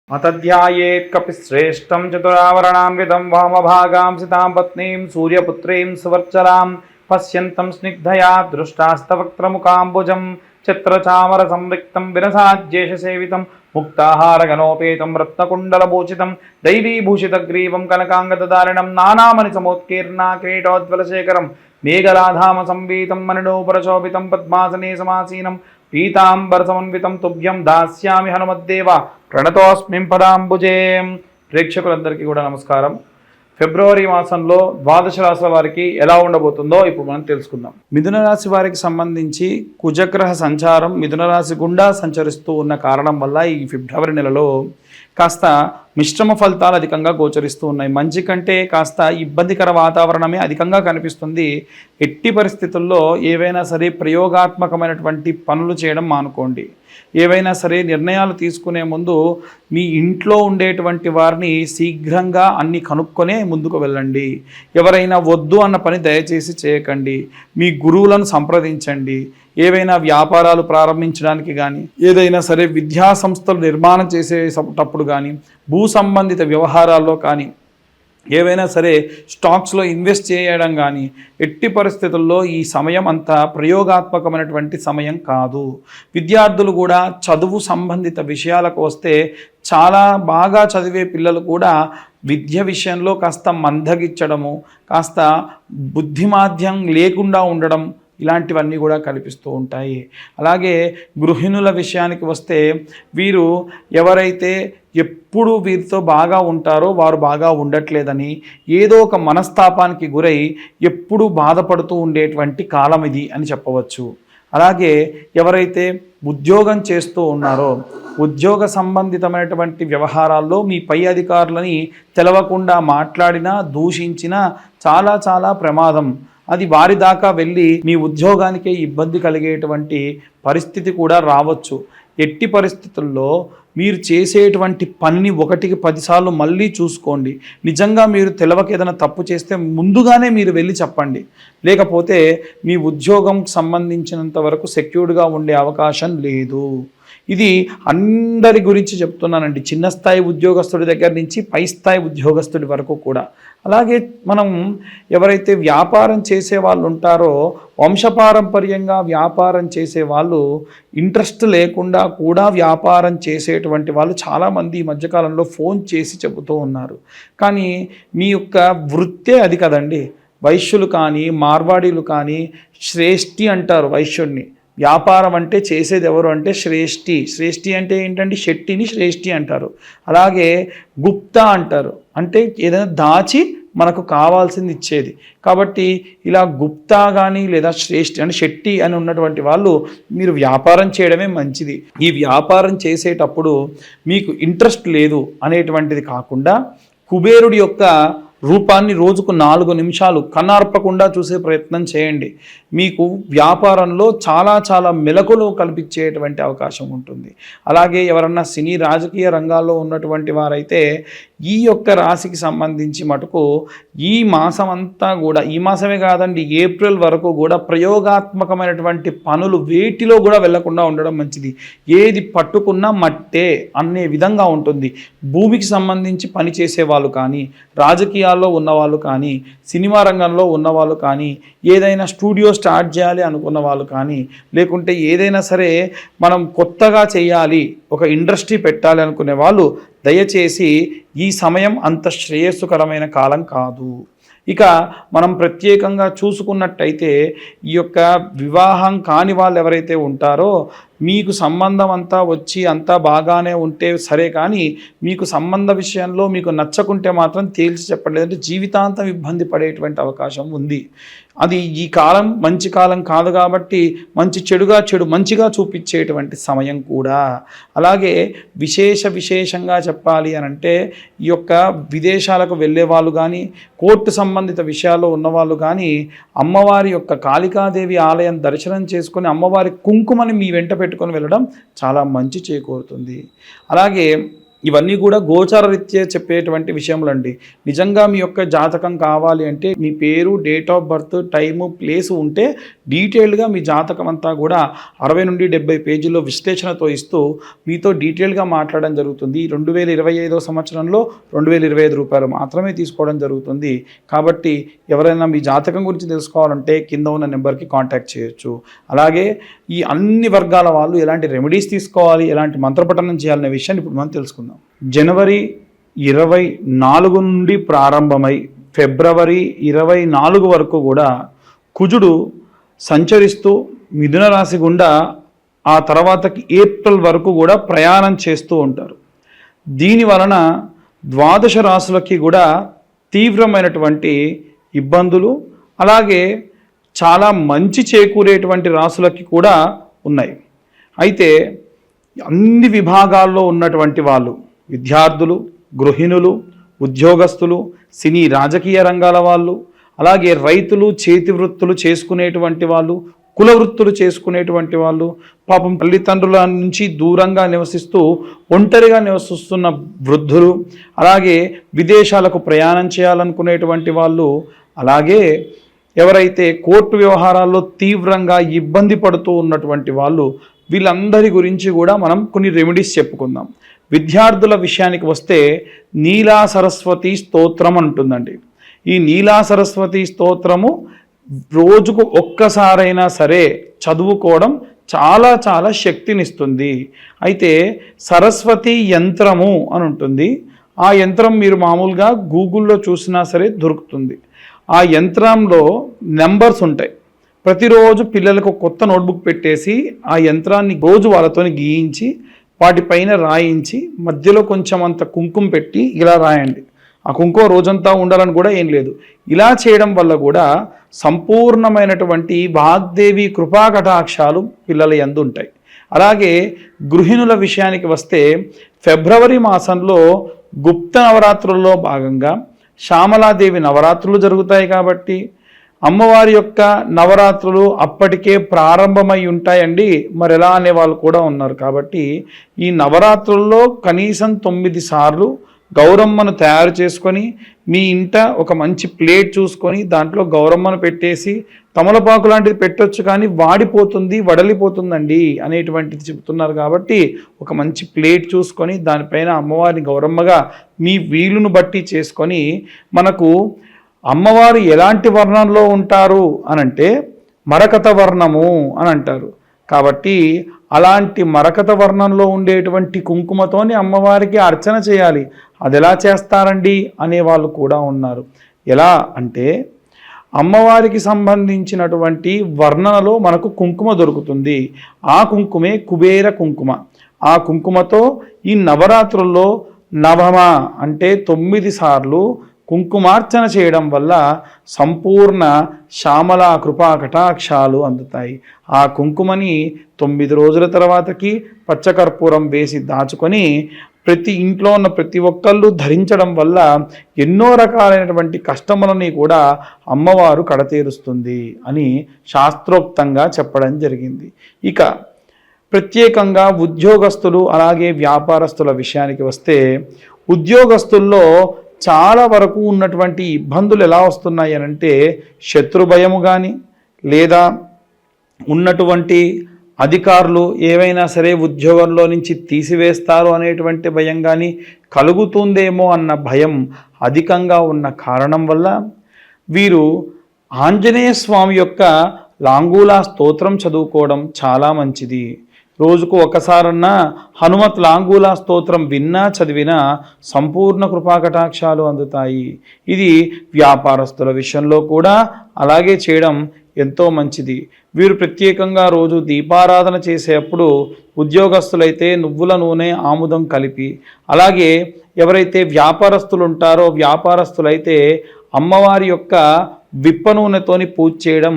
मतध्यायेत् कपिश्रेष्ठं चतुरावरणान्वितं वामभागां सितां पत्नीं सूर्यपुत्रीं सुवर्चलां पश्यन्तं स्निग्धया दृष्टास्तवक्त्रमुकाम्बुजं चित्रचामरसंविक्तं विरसाज्येषसेवितं मुक्ताहारगणोपेतं रत्नकुण्डलभूषितं दैवीभूषितग्रीवं कनकाङ्गदधारिणं नानामणिसमोत्कीर्णा किरीटोज्ज्वलशेखरं मेघलाधामसंवीतं मणिनोपरशोभितं पद्मासने समासीनं పీతాంబరసమన్వితం తుభ్యం దాస్యామి హనుమద్దేవ ప్రణతోస్మిం పదాంబుజే. ప్రేక్షకులందరికీ కూడా నమస్కారం. ఫిబ్రవరి మాసంలో ద్వాదశ రాశుల వారికి ఎలా ఉండబోతుందో ఇప్పుడు మనం తెలుసుకుందాం. మిథున రాశి వారికి సంబంధించి కుజగ్రహ సంచారం మిథున రాశి గుండా సంచరిస్తూ ఉన్న కారణం వల్ల ఈ ఫిబ్రవరి నెలలో కాస్త మిశ్రమ ఫలితాలు అధికంగా గోచరిస్తూ ఉన్నాయి. మంచి కంటే కాస్త ఇబ్బందికర వాతావరణమే అధికంగా కనిపిస్తుంది. ఎట్టి పరిస్థితుల్లో ఏవైనా సరే ప్రయోగాత్మకమైనటువంటి పనులు చేయడం మానుకోండి. ఏవైనా సరే నిర్ణయాలు తీసుకునే ముందు మీ ఇంట్లో ఉండేటువంటి వారిని శీఘ్రంగా అన్ని కనుక్కొనే ముందుకు వెళ్ళండి. ఎవరైనా వద్దు అన్న పని దయచేసి చేయకండి. మీ గురువులను సంప్రదించండి. ఏవైనా వ్యాపారాలు ప్రారంభించడానికి కానీ, ఏదైనా సరే విద్యా సంస్థలు నిర్మాణం చేసేటప్పుడు కానీ, భూ సంబంధిత వ్యవహారాల్లో కానీ, ఏవైనా సరే స్టాక్స్లో ఇన్వెస్ట్ చేయడం కానీ, ఎట్టి పరిస్థితుల్లో ఈ సమయం అంత ప్రయోగాత్మకమైనటువంటి సమయం కాదు. విద్యార్థులు కూడా చదువు సంబంధిత విషయాలకు వస్తే చాలా బాగా చదివే పిల్లలు కూడా విద్య విషయంలో కాస్త మందగించడము, కాస్త బుద్ధిమాధ్యం లేకుండా ఉండడం, ఇలాంటివన్నీ కూడా కనిపిస్తూ ఉంటాయి. అలాగే గృహిణుల విషయానికి వస్తే వీరు ఎవరైతే ఎప్పుడు వీరితో బాగా ఉంటారో వారు బాగా ఉండట్లేదని ఏదో ఒక మనస్తాపానికి గురై ఎప్పుడూ బాధపడుతూ ఉండేటువంటి కాలం ఇది అని చెప్పవచ్చు. అలాగే ఎవరైతే ఉద్యోగం చేస్తూ ఉన్నారో ఉద్యోగ సంబంధితమైనటువంటి వ్యవహారాల్లో మీ పై అధికారులని తెలవకుండా మాట్లాడినా దూషించినా చాలా చాలా ప్రమాదం. అది వారి దాకా వెళ్ళి మీ ఉద్యోగానికే ఇబ్బంది కలిగేటువంటి పరిస్థితి కూడా రావచ్చు. ఎట్టి పరిస్థితుల్లో మీరు చేసేటువంటి పనిని 1కి 10 సార్లు మళ్ళీ చూసుకోండి. నిజంగా మీరు తెలవక ఏదైనా తప్పు చేస్తే ముందుగానే మీరు వెళ్ళి చెప్పండి. లేకపోతే మీ ఉద్యోగం సంబంధించినంత వరకు సెక్యూర్డ్గా ఉండే అవకాశం లేదు. ఇది అందరి గురించి చెప్తున్నానండి. చిన్న స్థాయి ఉద్యోగస్తుడి దగ్గర నుంచి పై స్థాయి ఉద్యోగస్తుడి వరకు కూడా. అలాగే మనం ఎవరైతే వ్యాపారం చేసే వాళ్ళు ఉంటారో వంశపారంపర్యంగా వ్యాపారం చేసే వాళ్ళు ఇంట్రెస్ట్ లేకుండా కూడా వ్యాపారం చేసేటువంటి వాళ్ళు చాలామంది ఈ మధ్యకాలంలో ఫోన్ చేసి చెబుతూ ఉన్నారు. కానీ మీ యొక్క వృత్తే అది కదండి. వైశ్యులు కానీ మార్వాడీలు కానీ శ్రేష్ఠి అంటారు వైశ్యుడిని. వ్యాపారం అంటే చేసేది ఎవరు అంటే శ్రేష్ఠి. శ్రేష్ఠి అంటే ఏంటంటే శెట్టిని శ్రేష్ఠి అంటారు. అలాగే గుప్తా అంటారు, అంటే ఏదైనా దాచి మనకు కావాల్సింది ఇచ్చేది. కాబట్టి ఇలా గుప్తా కానీ లేదా శ్రేష్ఠి అంటే శెట్టి అని ఉన్నటువంటి వాళ్ళు మీరు వ్యాపారం చేయడమే మంచిది. ఈ వ్యాపారం చేసేటప్పుడు మీకు ఇంట్రెస్ట్ లేదు అనేటువంటిది కాకుండా కుబేరుడి యొక్క రూపాన్ని రోజుకు 4 నిమిషాలు కన్నార్పకుండా చూసే ప్రయత్నం చేయండి. మీకు వ్యాపారంలో చాలా చాలా మెలకులు కల్పించేటువంటి అవకాశం ఉంటుంది. అలాగే ఎవరన్నా సినీ రాజకీయ రంగాల్లో ఉన్నటువంటి వారైతే ఈ యొక్క రాశికి సంబంధించి మటుకు ఈ మాసం అంతా కూడా, ఈ మాసమే కాదండి ఏప్రిల్ వరకు కూడా ప్రయోగాత్మకమైనటువంటి పనులు వేటిలో కూడా వెళ్లకుండా ఉండడం మంచిది. ఏది పట్టుకున్నా మట్టే అనే విధంగా ఉంటుంది. భూమికి సంబంధించి పనిచేసే వాళ్ళు కానీ, రాజకీయాల్లో ఉన్నవాళ్ళు కానీ, సినిమా రంగంలో ఉన్నవాళ్ళు కానీ, ఏదైనా స్టూడియో స్టార్ట్ చేయాలి అనుకున్న వాళ్ళు కానీ, లేకుంటే ఏదైనా సరే మనం కొత్తగా చేయాలి ఒక ఇండస్ట్రీ పెట్టాలి అనుకునే వాళ్ళు దయచేసి ఈ సమయం అంత శ్రేయస్సుకరమైన కాలం కాదు. ఇక మనం ప్రత్యేకంగా చూసుకున్నట్టయితే ఈ యొక్క వివాహం కాని వాళ్ళు ఎవరైతే ఉంటారో మీకు సంబంధం అంతా వచ్చి అంతా బాగానే ఉంటే సరే, కానీ మీకు సంబంధ విషయంలో మీకు నచ్చకుంటే మాత్రం తేల్చి చెప్పండి. అంటే జీవితాంతం ఇబ్బంది పడేటువంటి అవకాశం ఉంది. అది ఈ కాలం మంచి కాలం కాదు కాబట్టి మంచి చెడుగా చెడు మంచిగా చూపించేటువంటి సమయం కూడా. అలాగే విశేషంగా చెప్పాలి అని అంటే ఈ యొక్క విదేశాలకు వెళ్ళే వాళ్ళు కానీ, కోర్టు సంబంధిత విషయాల్లో ఉన్నవాళ్ళు కానీ అమ్మవారి యొక్క కాళికాదేవి ఆలయం దర్శనం చేసుకొని అమ్మవారి కుంకుమని మీ వెంట పెట్టుకొని వెళ్ళడం చాలా మంచి చేకూరుతుంది. అలాగే ఇవన్నీ కూడా గోచార రీత్యా చెప్పేటువంటి విషయములండి. నిజంగా మీ యొక్క జాతకం కావాలి అంటే మీ పేరు, date of birth, time, place ఉంటే డీటెయిల్డ్గా మీ జాతకం అంతా కూడా 60 నుండి 70 పేజీల్లో విశ్లేషణతో ఇస్తూ మీతో డీటెయిల్గా మాట్లాడడం జరుగుతుంది. 2025 సంవత్సరంలో రూ. 2025 మాత్రమే తీసుకోవడం జరుగుతుంది. కాబట్టి ఎవరైనా మీ జాతకం గురించి తెలుసుకోవాలంటే కింద ఉన్న నెంబర్కి కాంటాక్ట్ చేయొచ్చు. అలాగే ఈ అన్ని వర్గాల వాళ్ళు ఎలాంటి రెమెడీస్ తీసుకోవాలి, ఎలాంటి మంత్రపఠనం చేయాలనే విషయాన్ని ఇప్పుడు మనం తెలుసుకుందాం. జనవరి 24 నుండి ప్రారంభమై ఫిబ్రవరి 24 వరకు కూడా కుజుడు సంచరిస్తూ మిథున రాశి గుండా ఆ తర్వాతకి ఏప్రిల్ వరకు కూడా ప్రయాణం చేస్తూ ఉంటారు. దీని వలన ద్వాదశ రాశులకి కూడా తీవ్రమైనటువంటి ఇబ్బందులు, అలాగే చాలా మంచి చేకూరేటువంటి రాశులకి కూడా ఉన్నాయి. అయితే అన్ని విభాగాల్లో ఉన్నటువంటి వాళ్ళు, విద్యార్థులు, గృహిణులు, ఉద్యోగస్తులు, సినీ రాజకీయ రంగాల వాళ్ళు, అలాగే రైతులు, చేతి వృత్తులు చేసుకునేటువంటి వాళ్ళు, కుల వృత్తులు చేసుకునేటువంటి వాళ్ళు, పాపం తల్లిదండ్రుల నుంచి దూరంగా నివసిస్తూ ఒంటరిగా నివసిస్తున్న వృద్ధులు, అలాగే విదేశాలకు ప్రయాణం చేయాలనుకునేటువంటి వాళ్ళు, అలాగే ఎవరైతే కోర్టు వ్యవహారాల్లో తీవ్రంగా ఇబ్బంది పడుతూ ఉన్నటువంటి వాళ్ళు, వీళ్ళందరి గురించి కూడా మనం కొన్ని రెమెడీస్ చెప్పుకుందాం. విద్యార్థుల విషయానికి వస్తే నీలా సరస్వతి స్తోత్రం అంటుందండి. ఈ నీలా సరస్వతి స్తోత్రము రోజుకు ఒక్కసారైనా సరే చదువుకోవడం చాలా చాలా శక్తినిస్తుంది. అయితే సరస్వతి యంత్రము అని ఉంటుంది. ఆ యంత్రం మీరు మామూలుగా గూగుల్లో చూసినా సరే దొరుకుతుంది. ఆ యంత్రంలో నెంబర్స్ ఉంటాయి. ప్రతిరోజు పిల్లలకు కొత్త నోట్బుక్ పెట్టేసి ఆ యంత్రాన్ని రోజు వాళ్ళతో గీయించి వాటిపైన రాయించి మధ్యలో కొంచెం అంత కుంకుమ పెట్టి ఇలా రాయండి. ఆ కుంకుమ రోజంతా ఉండాలని కూడా ఏం లేదు. ఇలా చేయడం వల్ల కూడా సంపూర్ణమైనటువంటి వాగ్దేవి కృపా కటాక్షాలు పిల్లల యందు ఉంటాయి. అలాగే గృహిణుల విషయానికి వస్తే ఫిబ్రవరి మాసంలో గుప్త నవరాత్రుల్లో భాగంగా శ్యామలాదేవి నవరాత్రులు జరుగుతాయి. కాబట్టి అమ్మవారి యొక్క నవరాత్రులు అప్పటికే ప్రారంభమై ఉంటాయండి. మరి ఎలా అనే వాళ్ళు కూడా ఉన్నారు. కాబట్టి ఈ నవరాత్రుల్లో కనీసం 9 సార్లు గౌరమ్మను తయారు చేసుకొని మీ ఇంట ఒక మంచి ప్లేట్ చూసుకొని దాంట్లో గౌరమ్మను పెట్టేసి, తమలపాకు లాంటిది పెట్టొచ్చు కానీ వాడిపోతుంది, వడలిపోతుందండి అనేటువంటిది చెబుతున్నారు. కాబట్టి ఒక మంచి ప్లేట్ చూసుకొని దానిపైన అమ్మవారిని గౌరమ్మగా మీ వీలును బట్టి చేసుకొని, మనకు అమ్మవారు ఎలాంటి వర్ణంలో ఉంటారు అనంటే మరకత వర్ణము అని అంటారు. కాబట్టి అలాంటి మరకత వర్ణంలో ఉండేటువంటి కుంకుమతోని అమ్మవారికి అర్చన చేయాలి. అది ఎలా చేస్తారండి అనేవాళ్ళు కూడా ఉన్నారు. ఎలా అంటే అమ్మవారికి సంబంధించినటువంటి వర్ణనలో మనకు కుంకుమ దొరుకుతుంది. ఆ కుంకుమే కుబేర కుంకుమ. ఆ కుంకుమతో ఈ నవరాత్రుల్లో నవమ అంటే 9 సార్లు కుంకుమార్చన చేయడం వల్ల సంపూర్ణ శ్యామల కృపా కటాక్షాలు అందుతాయి. ఆ కుంకుమని 9 రోజుల తర్వాతకి పచ్చకర్పూరం వేసి దాచుకొని ప్రతి ఇంట్లో ఉన్న ప్రతి ఒక్కళ్ళు ధరించడం వల్ల ఎన్నో రకాలైనటువంటి కష్టములని కూడా అమ్మవారు కడతీరుస్తుంది అని శాస్త్రోక్తంగా చెప్పడం జరిగింది. ఇక ప్రత్యేకంగా ఉద్యోగస్తులు అలాగే వ్యాపారస్తుల విషయానికి వస్తే ఉద్యోగస్తుల్లో చాలా వరకు ఉన్నటువంటి ఇబ్బందులు ఎలా వస్తున్నాయి అనంటే శత్రుభయము కానీ, లేదా ఉన్నటువంటి అధికారులు ఏవైనా సరే ఉద్యోగంలో నుంచి తీసివేస్తారు అనేటువంటి భయం కానీ కలుగుతుందేమో అన్న భయం అధికంగా ఉన్న కారణం వల్ల వీరు ఆంజనేయ స్వామి యొక్క లాంగూలా స్తోత్రం చదువుకోవడం చాలా మంచిది. రోజుకు ఒకసారన్నా హనుమత్ లాంగూలా స్తోత్రం విన్నా చదివినా సంపూర్ణ కృపాకటాక్షాలు అందుతాయి. ఇది వ్యాపారస్తుల విషయంలో కూడా అలాగే చేయడం ఎంతో మంచిది. వీరు ప్రత్యేకంగా రోజు దీపారాధన చేసేటప్పుడు ఉద్యోగస్తులైతే నువ్వుల నూనె ఆముదం కలిపి, అలాగే ఎవరైతే వ్యాపారస్తులు ఉంటారో వ్యాపారస్తులైతే అమ్మవారి యొక్క విప్ప నూనెతోని పూజ చేయడం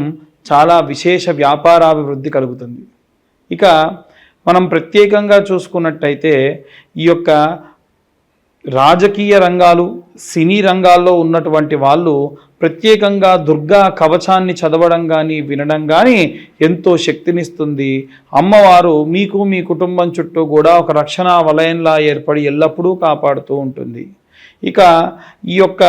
చాలా విశేష వ్యాపారాభివృద్ధి కలుగుతుంది. ఇక మనం ప్రత్యేకంగా చూసుకున్నట్టయితే ఈ యొక్క రాజకీయ రంగాలు, సినీ రంగాల్లో ఉన్నటువంటి వాళ్ళు ప్రత్యేకంగా దుర్గా కవచాన్ని చదవడం కానీ వినడం కానీ ఎంతో శక్తినిస్తుంది. అమ్మవారు మీకు మీ కుటుంబం చుట్టూ కూడా ఒక రక్షణ వలయంలా ఏర్పడి ఎల్లప్పుడూ కాపాడుతూ ఉంటుంది. ఇక ఈ యొక్క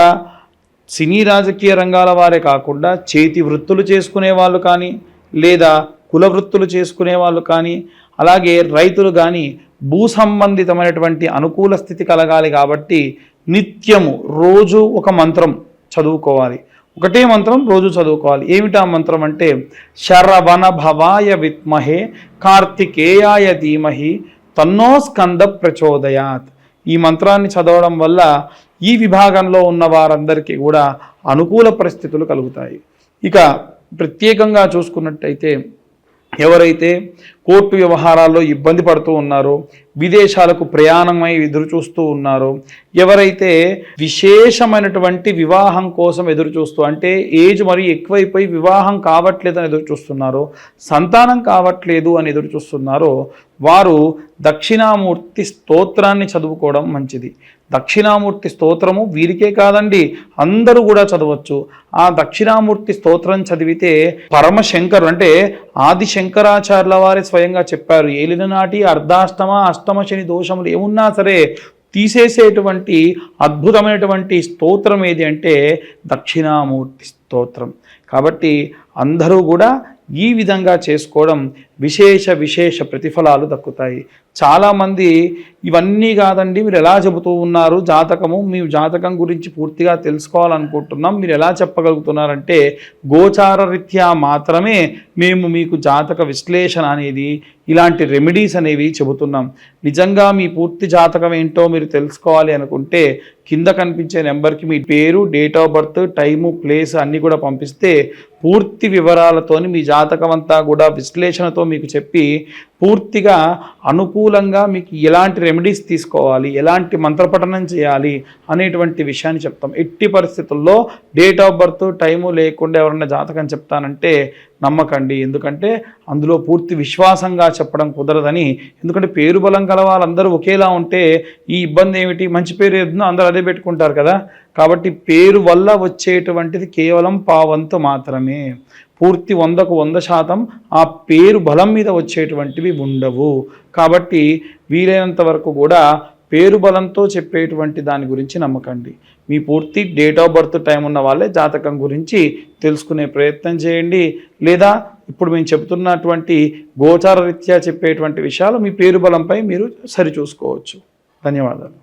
సినీ రాజకీయ రంగాల వారే కాకుండా చేతి వృత్తులు చేసుకునే వాళ్ళు కానీ, లేదా కుల వృత్తులు చేసుకునే వాళ్ళు కానీ, అలాగే రైతులు కానీ భూ సంబంధితమైనటువంటి అనుకూల స్థితి కలగాలి కాబట్టి నిత్యము రోజు ఒక మంత్రం చదువుకోవాలి. ఒకటే మంత్రం రోజు చదువుకోవాలి. ఏమిటా మంత్రం అంటే శరవణ భవాయ విద్మహే కార్తికేయాయ ధీమహి తన్నో స్కంద ప్రచోదయాత్. ఈ మంత్రాన్ని చదవడం వల్ల ఈ విభాగంలో ఉన్న వారందరికీ కూడా అనుకూల పరిస్థితులు కలుగుతాయి. ఇక ప్రత్యేకంగా చూసుకున్నట్టయితే ఎవరైతే కోర్టు వ్యవహారాల్లో ఇబ్బంది పడుతూ ఉన్నారో, విదేశాలకు ప్రయాణమై ఎదురు చూస్తూ ఉన్నారో, ఎవరైతే విశేషమైనటువంటి వివాహం కోసం ఎదురు చూస్తూ అంటే ఏజ్ మరి ఎక్కువైపోయి వివాహం కావట్లేదని ఎదురు చూస్తున్నారో, సంతానం కావట్లేదు అని ఎదురు చూస్తున్నారో వారు దక్షిణామూర్తి స్తోత్రాన్ని చదువుకోవడం మంచిది. దక్షిణామూర్తి స్తోత్రము వీరికే కాదండి, అందరూ కూడా చదవచ్చు. ఆ దక్షిణామూర్తి స్తోత్రం చదివితే పరమశంకరు అంటే ఆది శంకరాచార్యుల వారి స్వయంగా చెప్పారు, ఏలిన నాటి అర్ధాష్టమ అష్టమ శని దోషములు ఏమున్నా సరే తీసేసేటువంటి అద్భుతమైనటువంటి స్తోత్రం ఏది అంటే దక్షిణామూర్తి స్తోత్రం. కాబట్టి అందరూ కూడా ఈ విధంగా చేసుకోవడం విశేష ప్రతిఫలాలు దక్కుతాయి. చాలామంది ఇవన్నీ కాదండి మీరు ఎలా చెబుతూ ఉన్నారు జాతకము, మీ జాతకం గురించి పూర్తిగా తెలుసుకోవాలనుకుంటున్నాం, మీరు ఎలా చెప్పగలుగుతున్నారంటే గోచార రీత్యా మాత్రమే మేము మీకు జాతక విశ్లేషణ అనేది ఇలాంటి రెమెడీస్ అనేవి చెబుతున్నాం. నిజంగా మీ పూర్తి జాతకం ఏంటో మీరు తెలుసుకోవాలి అనుకుంటే కింద కనిపించే నెంబర్కి మీ పేరు, date of birth, time, place అన్నీ కూడా పంపిస్తే పూర్తి వివరాలతోని మీ జాతకం అంతా కూడా విశ్లేషణతో మీకు చెప్పి పూర్తిగా అనుకూలంగా మీకు ఎలాంటి రెమెడీస్ తీసుకోవాలి, ఎలాంటి మంత్రపఠనం చేయాలి అనేటువంటి విషయాన్ని చెప్తాం. ఎట్టి పరిస్థితుల్లో డేట్ ఆఫ్ బర్త్ టైము లేకుండా ఎవరన్నా జాతకం చెప్తానంటే నమ్మకండి. ఎందుకంటే అందులో పూర్తి విశ్వాసంగా చెప్పడం కుదరదని. ఎందుకంటే పేరు బలం కల వాళ్ళందరూ ఒకేలా ఉంటే ఈ ఇబ్బంది ఏమిటి, మంచి పేరు ఏదో అందరూ అదే పెట్టుకుంటారు కదా. కాబట్టి పేరు వల్ల వచ్చేటువంటిది కేవలం పావంతు మాత్రమే. పూర్తి 100కు 100% ఆ పేరు బలం మీద వచ్చేటువంటివి ఉండవు. కాబట్టి వీలైనంత వరకు కూడా పేరు బలంతో చెప్పేటువంటి దాని గురించి నమ్మకండి. మీ పూర్తి డేట్ ఆఫ్ బర్త్ టైం ఉన్న వాళ్ళే జాతకం గురించి తెలుసుకునే ప్రయత్నం చేయండి. లేదా ఇప్పుడు మేము చెబుతున్నటువంటి గోచార రీత్యా చెప్పేటువంటి విషయాలు మీ పేరు బలంపై మీరు సరిచూసుకోవచ్చు. ధన్యవాదాలు.